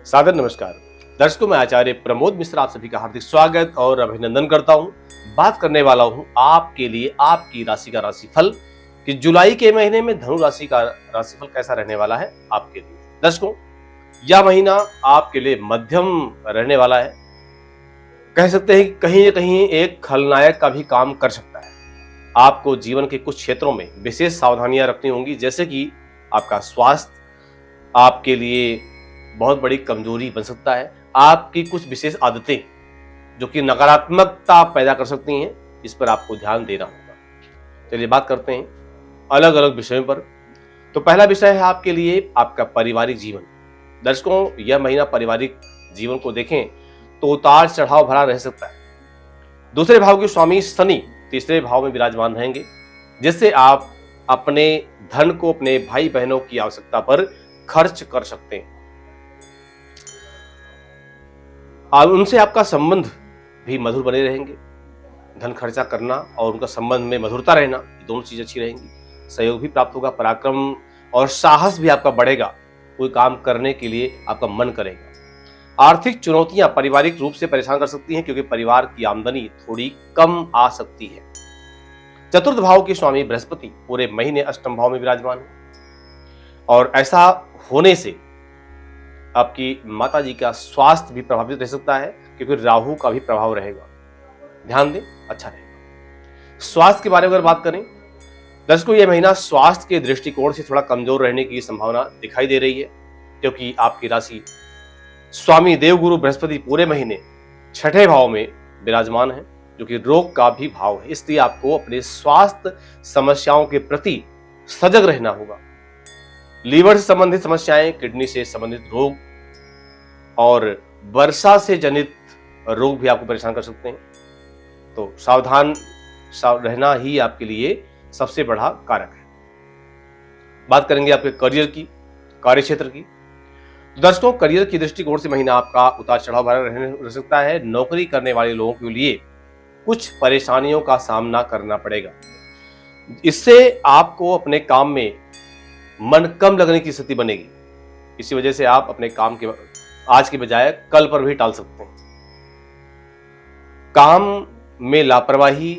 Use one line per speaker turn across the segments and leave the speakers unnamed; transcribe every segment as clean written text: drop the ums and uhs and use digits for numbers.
सादर नमस्कार दर्शकों, मैं आचार्य प्रमोद मिश्र आप सभी का हार्दिक स्वागत और अभिनंदन करता हूं। बात करने वाला हूं आपके लिए आपकी राशि का राशिफल कि जुलाई के महीने में धनु राशि का राशिफल कैसा रहने वाला है आपके लिए। दर्शकों, यह महीना आपके लिए मध्यम रहने वाला है। कह सकते हैं कि कहीं न कहीं एक खलनायक का भी काम कर सकता है। आपको जीवन के कुछ क्षेत्रों में विशेष सावधानियां रखनी होंगी, जैसे कि आपका स्वास्थ्य आपके लिए बहुत बड़ी कमजोरी बन सकता है। आपकी कुछ विशेष आदतें जो कि नकारात्मकता पैदा कर सकती हैं, इस पर आपको ध्यान देना होगा। चलिए बात करते हैं अलग अलग विषयों पर। तो पहला विषय है आपके लिए आपका पारिवारिक जीवन। दर्शकों, यह महीना पारिवारिक जीवन को देखें तो उतार चढ़ाव भरा रह सकता है। दूसरे भाव के स्वामी शनि तीसरे भाव में विराजमान रहेंगे, जिससे आप अपने धन को अपने भाई बहनों की आवश्यकता पर खर्च कर सकते हैं। उनसे आपका संबंध भी मधुर बने रहेंगे। धन खर्चा करना और उनका संबंध में मधुरता रहना, ये दोनों चीजें अच्छी रहेंगी। सहयोग भी प्राप्त होगा, पराक्रम और साहस भी आपका बढ़ेगा। कोई काम करने के लिए आपका मन करेगा। आर्थिक चुनौतियां पारिवारिक रूप से परेशान कर सकती हैं, क्योंकि परिवार की आमदनी थोड़ी कम आ सकती है। चतुर्थ भाव के स्वामी बृहस्पति पूरे महीने अष्टम भाव में विराजमान है, और ऐसा होने से आपकी माता जी का स्वास्थ्य भी प्रभावित रह सकता है, क्योंकि राहु का भी प्रभाव रहेगा। ध्यान दें, अच्छा रहेगा। स्वास्थ्य के बारे में अगर बात करें दर्शकों, यह महीना स्वास्थ्य के दृष्टिकोण से थोड़ा कमजोर रहने की संभावना दिखाई दे रही है, क्योंकि आपकी राशि स्वामी देवगुरु बृहस्पति पूरे महीने छठे भाव में विराजमान है, जो कि रोग का भी भाव है। इसलिए आपको अपने स्वास्थ्य समस्याओं के प्रति सजग रहना होगा। लीवर से संबंधित समस्याएं, किडनी से संबंधित रोग और वर्षा से जनित रोग भी आपको परेशान कर सकते हैं। तो सावधान रहना ही आपके लिए सबसे बड़ा कारक है। बात करेंगे आपके करियर की, कार्यक्षेत्र की। दर्शकों, करियर की दृष्टिकोण से महीना आपका उतार चढ़ाव भरा रह सकता है। नौकरी करने वाले लोगों के लिए कुछ परेशानियों का सामना करना पड़ेगा। इससे आपको अपने काम में मन कम लगने की स्थिति बनेगी। इसी वजह से आप अपने काम के आज के बजाय कल पर भी टाल सकते हैं। काम में लापरवाही,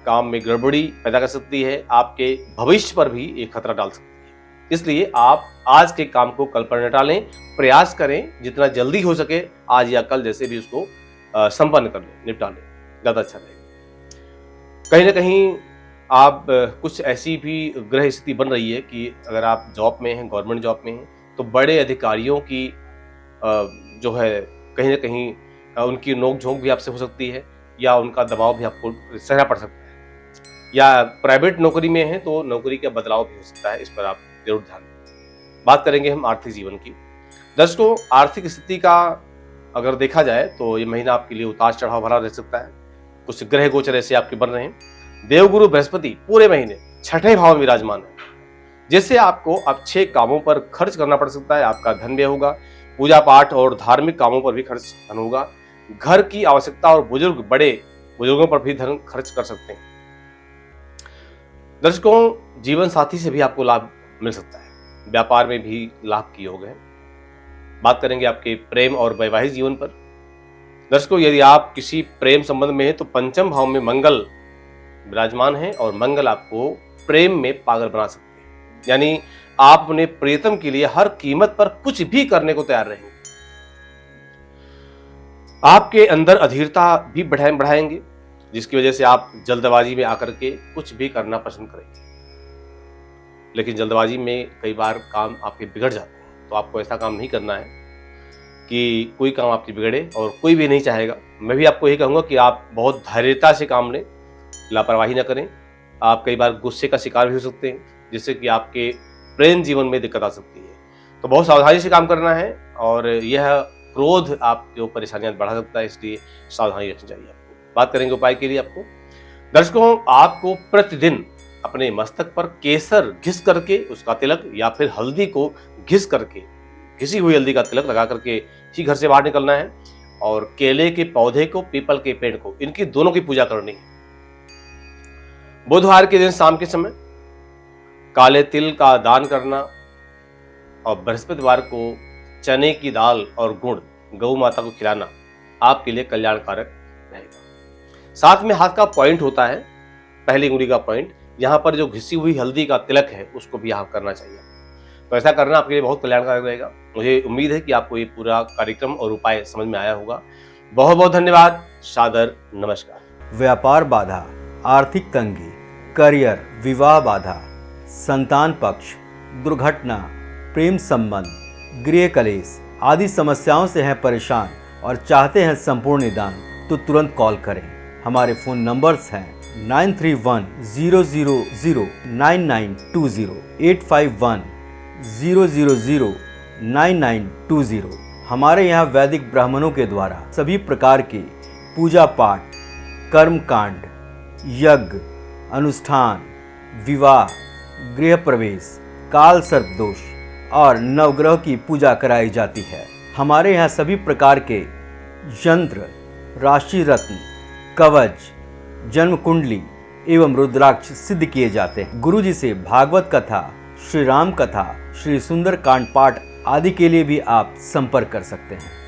काम में गड़बड़ी पैदा कर सकती है, आपके भविष्य पर भी एक खतरा डाल सकती है। इसलिए आप आज के काम को कल पर न टालें, प्रयास करें जितना जल्दी हो सके आज या कल जैसे भी उसको संपन्न कर लें, निपटा लें, ज्यादा अच्छा रहेगा। कहीं ना कहीं आप कुछ ऐसी भी ग्रह स्थिति बन रही है कि अगर आप जॉब में हैं, गवर्नमेंट जॉब में हैं, तो बड़े अधिकारियों की जो है कहीं ना कहीं उनकी नोक झोंक भी आपसे हो सकती है, या उनका दबाव भी आपको सहना पड़ सकता है। या प्राइवेट नौकरी में है तो नौकरी का बदलाव भी हो सकता है, इस पर आप जरूर ध्यान दें। बात करेंगे हम आर्थिक जीवन की। दर्शकों, आर्थिक स्थिति का अगर देखा जाए तो ये महीना आपके लिए उतार चढ़ाव भरा रह सकता है। कुछ ग्रह गोचर ऐसे आपके बन रहे हैं। देवगुरु बृहस्पति पूरे महीने छठे भाव में विराजमान है, जिससे आपको अच्छे कामों पर खर्च करना पड़ सकता है। आपका धन व्यय होगा, पूजा पाठ और धार्मिक कामों पर भी खर्च धन होगा। घर की आवश्यकता और बड़े बुजुर्गों पर भी धन खर्च कर सकते हैं। दर्शकों, जीवन साथी से भी आपको लाभ मिल सकता है। व्यापार में भी लाभ की योग है। बात करेंगे आपके प्रेम और वैवाहिक जीवन पर। दर्शकों, यदि आप किसी प्रेम संबंध में हैं तो पंचम भाव में मंगल विराजमान है, और मंगल आपको प्रेम में पागल बना सकते हैं। यानी आप अपने प्रियतम के लिए हर कीमत पर कुछ भी करने को तैयार रहेंगे। आपके अंदर अधीरता भी बढ़ाएंगे, जिसकी वजह से आप जल्दबाजी में आकर के कुछ भी करना पसंद करेंगे। लेकिन जल्दबाजी में कई बार काम आपके बिगड़ जाते हैं, तो आपको ऐसा काम नहीं करना है कि कोई काम आपकी बिगड़े, और कोई भी नहीं चाहेगा। मैं भी आपको यही कहूंगा कि आप बहुत धैर्यता से काम लें, लापरवाही न करें। आप कई बार गुस्से का शिकार भी हो सकते हैं, जिससे कि आपके प्रेम जीवन में दिक्कत आ सकती है। तो बहुत सावधानी से काम करना है, और यह क्रोध आपको परेशानियां बढ़ा सकता है, इसलिए सावधानी रखनी चाहिए आपको। बात करेंगे उपाय के लिए आपको। दर्शकों, आपको प्रतिदिन अपने मस्तक पर केसर घिस करके उसका तिलक, या फिर हल्दी को घिस करके, घिसी हुई हल्दी का तिलक लगा करके ही घर से बाहर निकलना है। और केले के पौधे को, पीपल के पेड़ को, इनकी दोनों की पूजा करनी है। बुधवार के दिन शाम के समय काले तिल का दान करना, और बृहस्पतिवार को चने की दाल और गुड़ गौ माता को खिलाना आपके लिए कल्याणकारक रहेगा। साथ में हाथ का पॉइंट होता है, पहली उंगली का पॉइंट, यहाँ पर जो घिसी हुई हल्दी का तिलक है उसको भी आप करना चाहिए। तो ऐसा करना आपके लिए बहुत कल्याणकारक रहेगा। मुझे उम्मीद है कि आपको ये पूरा कार्यक्रम और उपाय समझ में आया होगा। बहुत बहुत धन्यवाद। सादर नमस्कार।
व्यापार बाधा, आर्थिक तंगी, करियर, विवाह बाधा, संतान पक्ष, दुर्घटना, प्रेम संबंध, गृह कलेश आदि समस्याओं से हैं परेशान और चाहते हैं संपूर्ण निदान, तो तुरंत कॉल करें। हमारे फ़ोन नंबर्स हैं 9310009920, 8510009920। हमारे यहाँ वैदिक ब्राह्मणों के द्वारा सभी प्रकार के पूजा पाठ, कर्म कांड, यज्ञ, अनुष्ठान, विवाह, गृह प्रवेश, काल सर्प दोष और नवग्रह की पूजा कराई जाती है। हमारे यहाँ सभी प्रकार के यंत्र, राशि रत्न, कवच, जन्म कुंडली एवं रुद्राक्ष सिद्ध किए जाते हैं। गुरु जी से भागवत कथा, श्री राम कथा, श्री सुंदर कांड पाठ आदि के लिए भी आप संपर्क कर सकते हैं।